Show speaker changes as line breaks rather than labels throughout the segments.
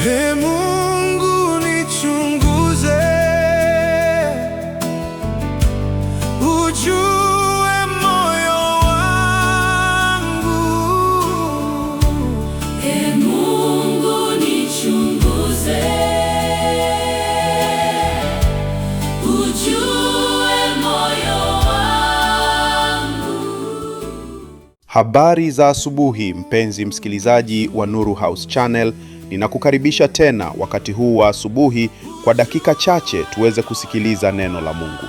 Ee Mungu nichunguze, ujue moyo wangu.
Ee Mungu nichunguze, ujue moyo wangu.
Habari za asubuhi, mpenzi msikilizaji wa Nuru House Channel. Ninakukaribisha tena wakati huu wa asubuhi kwa dakika chache tuweze kusikiliza neno la Mungu.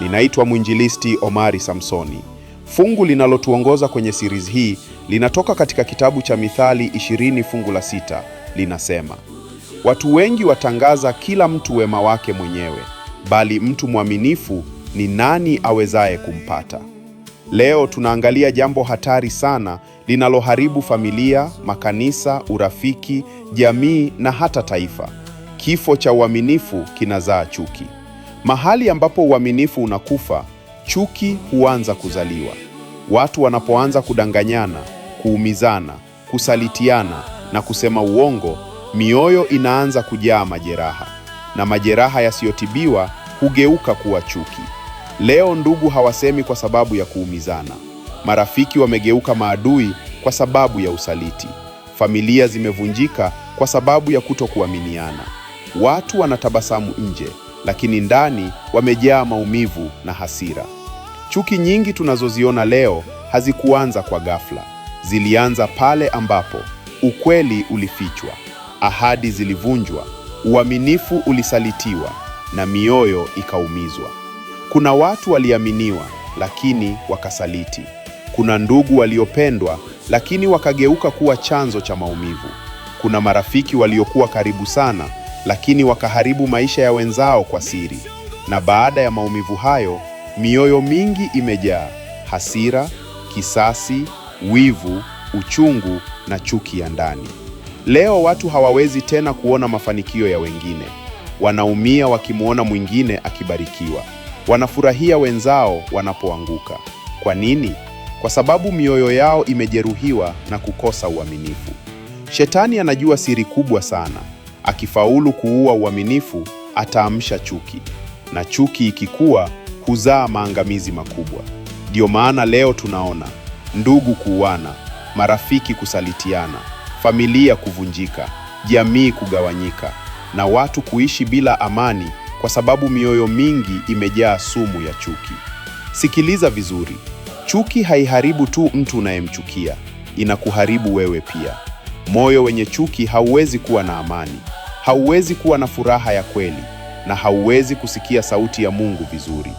Ninaitwa mwinjilisti Omari Samsoni. Fungu linalotuongoza kwenye series hii linatoka katika kitabu cha Mithali 20 fungu la 6. Linasema, watu wengi watangaza kila mtu wema wake mwenyewe, bali mtu mwaminifu ni nani awezaye kumpata? Leo tunaangalia jambo hatari sana linaloharibu familia, makanisa, urafiki, jamii na hata taifa. Kifo cha uaminifu kinazaa chuki. Mahali ambapo uaminifu unakufa, chuki huanza kuzaliwa. Watu wanapoanza kudanganyana, kuumizana, kusalitiana na kusema uongo, mioyo inaanza kujaa majeraha, na majeraha yasiyotibiwa hugeuka kuwa chuki. Leo ndugu hawasemi kwa sababu ya kuumizana. Marafiki wamegeuka maadui kwa sababu ya usaliti. Familia zimevunjika kwa sababu ya kutokuaminiana. Watu wanatabasamu nje, lakini ndani wamejaa maumivu na hasira. Chuki nyingi tunazoziona leo hazikuanza kwa ghafla. Zilianza pale ambapo ukweli ulifichwa, ahadi zilivunjwa, uaminifu ulisalitiwa na mioyo ikaumizwa. Kuna watu waliaminiwa lakini wakasaliti. Kuna ndugu waliopendwa lakini wakageuka kuwa chanzo cha maumivu. Kuna marafiki waliokuwa karibu sana lakini wakaharibu maisha ya wenzao kwa siri. Na baada ya maumivu hayo, mioyo mingi imejaa hasira, kisasi, wivu, uchungu na chuki ya ndani. Leo watu hawawezi tena kuona mafanikio ya wengine. Wanaumia wakimwona mwingine akibarikiwa. Wanafurahia wenzao wanapoanguka. Kwa nini? Kwa sababu mioyo yao imejeruhiwa na kukosa uaminifu. Shetani anajua siri kubwa sana. Akifaulu kuua uaminifu, ataamsha chuki. Na chuki ikikua, huzaa maangamizi makubwa. Ndio maana leo tunaona ndugu kuuana, marafiki kusalitiana, familia kuvunjika, jamii kugawanyika, na watu kuishi bila amani kwa sababu mioyo mingi imejaa sumu ya chuki. Sikiliza vizuri. Chuki haiharibu tu mtu unayemchukia, inakuharibu wewe pia. Moyo wenye chuki hauwezi kuwa na amani, hauwezi kuwa na furaha ya kweli, na hauwezi kusikia sauti ya Mungu vizuri.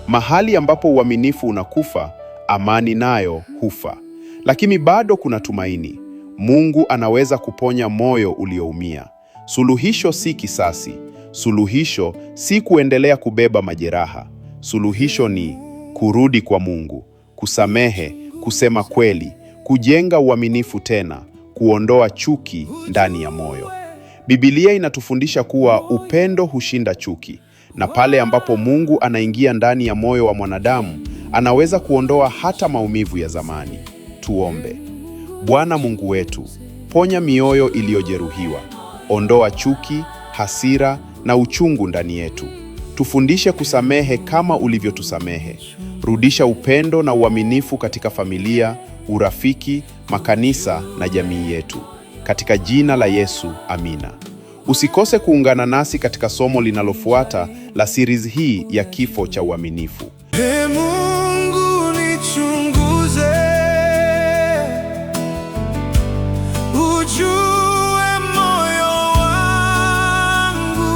Mahali ambapo uaminifu unakufa, amani nayo hufa. Lakini bado kuna tumaini. Mungu anaweza kuponya moyo ulioumia. Suluhisho si kisasi. Suluhisho si kuendelea kubeba majeraha. Suluhisho ni kurudi kwa Mungu, kusamehe, kusema kweli, kujenga uaminifu tena, kuondoa chuki ndani ya moyo. Biblia inatufundisha kuwa upendo hushinda chuki, na pale ambapo Mungu anaingia ndani ya moyo wa mwanadamu, anaweza kuondoa hata maumivu ya zamani. Tuombe. Bwana Mungu wetu, ponya mioyo iliyojeruhiwa. Ondoa chuki, hasira na uchungu ndani yetu. Tufundishe kusamehe kama ulivyotusamehe. Rudisha upendo na uaminifu katika familia, urafiki, makanisa na jamii yetu. Katika jina la Yesu, amina. Usikose kuungana nasi katika somo linalofuata la series hii ya kifo cha uaminifu.
Ee Mungu nichunguze, ujue moyo wangu.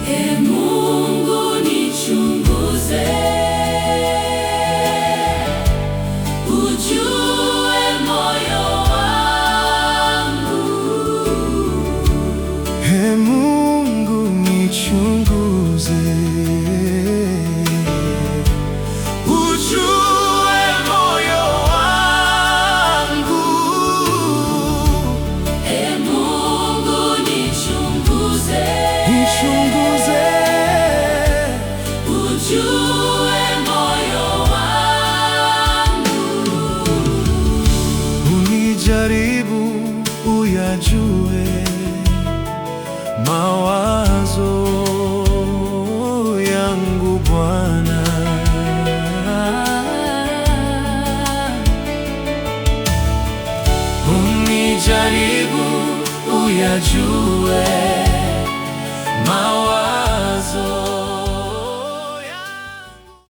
Ee Mungu nichunguze, ujue moyo wangu.
Ee Mungu nichunguze, mawazo yangu Bwana.
Unijaribu uyajue